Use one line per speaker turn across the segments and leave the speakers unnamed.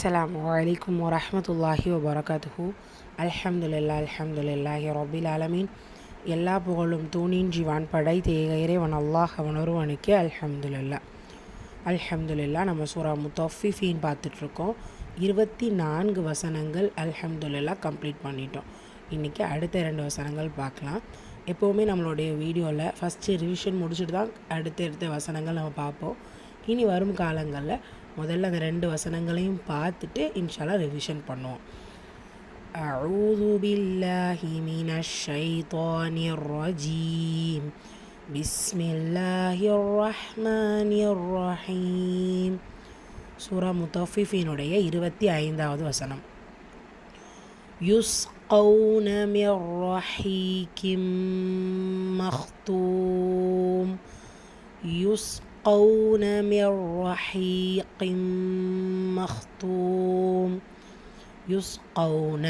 அஸ்ஸலாமு அலைக்கும் வரஹ்மத்துல்லாஹி வபரகாத்துஹு. அல்ஹம்துலில்லாஹி ரப்பில் ஆலமீன். எல்லா புகழும் தூணின்றி வான் படைத்த இறைவன் அல்லாஹ் அவனொருவனுக்கே அல்ஹம்துலில்லாஹ். நம்ம சூரா முத்தஃபிஃபீன் பார்த்துட்ருக்கோம். 24 வசனங்கள் அல்ஹம்துலில்லாஹ் கம்ப்ளீட் பண்ணிட்டோம். இன்றைக்கி அடுத்த 2 வசனங்கள் பார்க்கலாம். எப்போவுமே நம்மளுடைய வீடியோவில் ஃபஸ்ட்டு ரிவிஷன் முடிச்சுட்டு தான் அடுத்த வசனங்கள் நம்ம பார்ப்போம். இனி வரும் காலங்களில் முதல்ல அந்த 2 வசனங்களையும் பார்த்துட்டு இன்ஷால்லா ரிவிஷன் பண்ணுவோம். அஊது பில்லாஹி மினஷ் ஷைத்தானிர் ரஜீம். பிஸ்மில்லாஹிர் ரஹ்மானிர் ரஹீம். சூரா முத்தஃபிஃபீனுடைய 25வது வசனம். யுஸ்கௌன மிர் ரஹீகிம் மக்தூம். يسقون من رحيق مختوم. يسقون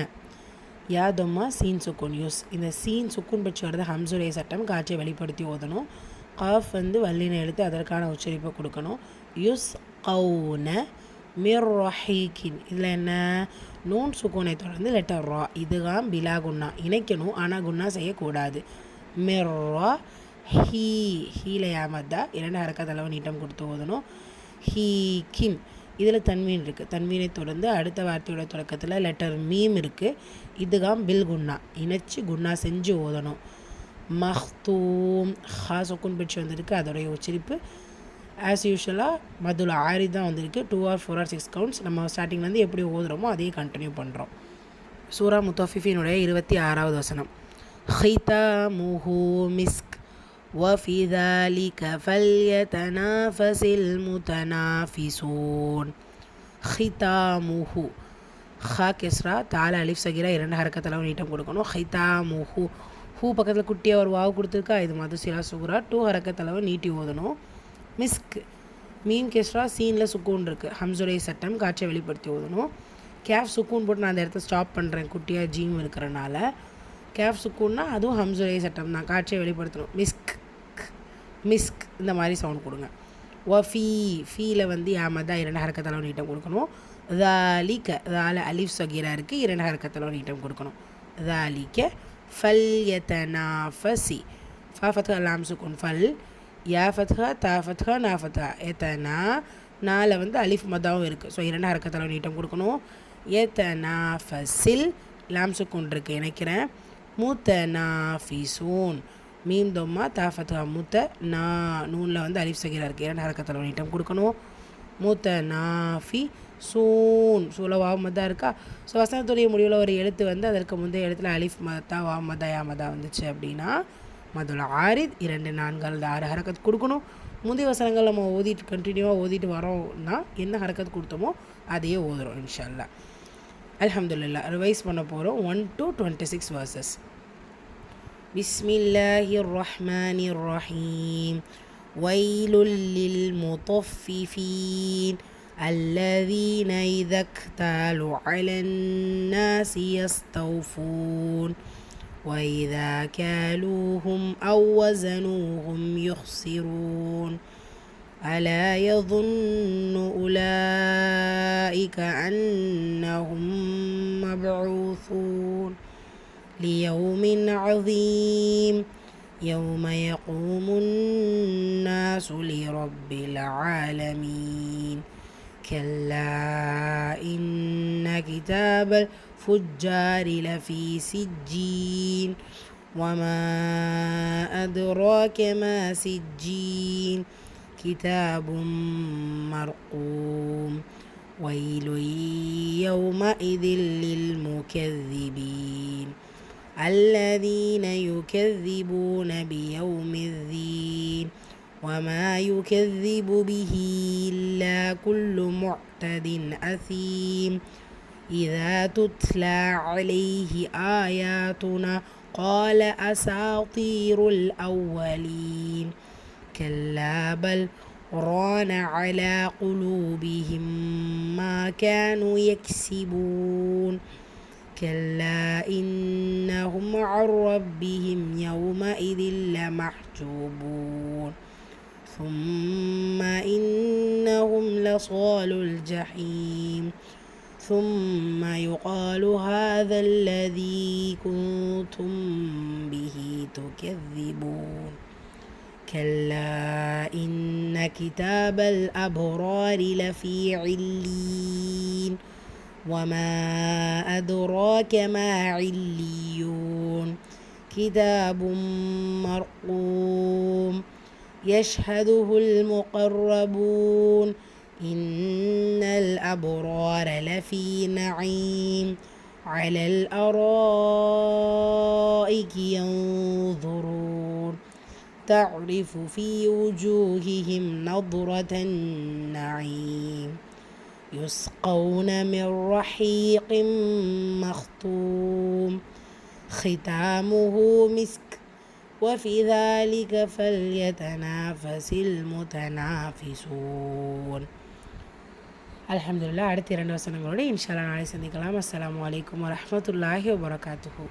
யாதம்மா சீன் சுக்குன் யூஸ். இந்த சீன் சுக்குன் பற்றி வருது ஹம்சுடைய சட்டம் காட்சியை வெளிப்படுத்தி ஓதணும். காஃப் வல்லினை எழுத்து அதற்கான உச்சரிப்பை கொடுக்கணும். யுஸ் கவுன மிர் ரஹீக்கின். இதில் என்ன நூன் சுக்குனை தொடர்ந்து லெட்டர் ரா. இதுதான் பிலா குன்னா இணைக்கணும், ஆனால் குன்னா செய்யக்கூடாது. மிர் ரா ஹீல யாமத்தா 2 ஹரக்கத் அளவு நீட்டம் கொடுத்து ஓதணும். ஹீக்கின் இதில் தன்மீன் இருக்குது. தன்மீனை தொடர்ந்து அடுத்த வார்த்தையோட தொடக்கத்தில் லெட்டர் மீம் இருக்குது. இதுதான் பில் குன்னா இணைச்சி குன்னா செஞ்சு ஓதணும். மஹ்தூம் ஹா சுக்குன் பிடிச்சி வந்திருக்கு. அதோடைய உச்சரிப்பு ஆஸ் யூஷுவலாக மதுல ஆரி தான் வந்திருக்கு. 2 or 4 or 6 கவுண்ட்ஸ். நம்ம ஸ்டார்டிங்லேருந்து எப்படி ஓதுறோமோ அதையே கண்டினியூ பண்ணுறோம். சூரா முத்தஃபிஃபீனுடைய 26வது வசனம். ஹிதாமுஹு மிஸ்க் وفي ذلك فليتنافس المتنافسون. ختامه خா கெஸ்ரா தால அலிஃப் சகிரா 2 ஹரக்கத் அளவு நீட்டம் கொடுக்கணும். ஹிதாமுஹு ஹூ பக்கத்தில் குட்டியாக ஒரு வாவு கொடுத்துருக்கா. இது மதுசிலா சுகுரா 2 ஹரக்கத் அளவு நீட்டி ஓதணும். மிஸ்க் மீன் கெஸ்ரா சீனில் சுக்கூன் இருக்குது. ஹம்சுடைய சட்டம் காட்சியை வெளிப்படுத்தி ஓதணும். கேஃப் சுக்கூன் போட்டு நான் அந்த இடத்த ஸ்டாப் பண்ணுறேன் குட்டியாக ஜீம் இருக்கிறனால. கேஃப் சுக்கூன்னா அதுவும் ஹம்சுடைய சட்டம் தான், காட்சியை வெளிப்படுத்தணும். மிஸ்க் மிஸ்க் இந்த மாதிரி சவுண்ட் கொடுங்க. ஒஃபி ஃபீல யாமதா 2 ஹரக்கத் அளவு நீட்டம் கொடுக்கணும். தாலிக்க தால அலிஃப் சகீரா இருக்குது. 2 ஹரக்கத் அளவு நீட்டம் கொடுக்கணும். தாலிக்க ஃபல் யதனாஃபசி ஃபா ஃபத்ஹா லாம் சுக்குன் ஃபல் யா ஃபத்ஹா தா ஃபத்ஹா நா ஃபத்ஹா எத்தனா நால அலிஃப் மதாவும் இருக்குது. ஸோ 2 ஹரக்கத் அளவு நீட்டம் கொடுக்கணும். எத்தனாஃபசில் லாம் சுக்குன் இருக்குது இணைக்கிறேன். முத்தனாஃபிசூன் மீம் தொம்மா தா ஃபத்ஹா முத்த நா நூனில் அலிஃப் சகீரா இருக்குது. 2 ஹரக்கத் அளவு நீட்டம் கொடுக்கணும். முத்தனாஃபி சூன் சூல வாவ் மதா இருக்கா. ஸோ வசனத்துடைய முடிவில் ஒரு எழுத்து அதற்கு முந்தைய எழுத்துல அலிஃப் மதா வாவ் மதா யா மதா வந்துச்சு அப்படின்னா மதுல ஆரித் 2 4 6 ஹரக்கத் கொடுக்கணும். முந்தைய வசனங்கள் நம்ம ஓதிட்டு கண்டினியூவாக ஓதிட்டு வரோம்னா என்ன ஹரக்கத் கொடுத்தோமோ அதையே ஓதுறோம் இன்ஷா அல்லாஹ். அல்ஹம்துலில்லாஹ். ரிவைஸ் பண்ண போகிறோம் 1 to 26 verses. பிஸ்மில்லாஹிர் ரஹ்மானிர் ரஹீம். வைலுல் லில் முத்தஃபிஃபீன் الذين إذا اكتالوا على الناس يستوفون وإذا كالوهم أو وزنوهم يخسرون ألا يظن أولئك أنهم مبعوثون ليوم عظيم يوم يقوم الناس لرب العالمين كلا إن كتاب الفجار لفي سجين وما أدراك ما سجين كتاب مرقوم ويل يومئذ للمكذبين الذين يكذبون بيوم الدين وما يكذب به إلا كل معتد أثيم إذا تتلى عليه آياتنا قال أساطير الأولين كلا بل ران على قلوبهم ما كانوا يكسبون كلا إنهم عن ربهم يومئذ لمحجوبون ثم إنهم لصالوا الجحيم ثم يقال هذا الذي كنتم به تكذبون كلا إن كتاب الأبرار لفي علين وما أدراك ما عليون كتاب مرقوم يشهده المقربون إن الأبرار لفي نعيم على الأرائك ينظرون تعرف في وجوههم نضرة النعيم يسقون من رحيق مختوم ختامه مسك وفي ذلك فليتنافس المتنافسون. அல்ஹம்துலில்லாஹ். அடுத்த 2 வசனங்களோடு இன்ஷா அல்லாஹ் நாளை சந்திக்கலாம். அஸ்ஸலாமு அலைக்கும் வரஹ்மத்துல்லாஹி வபரகாத்துஹு.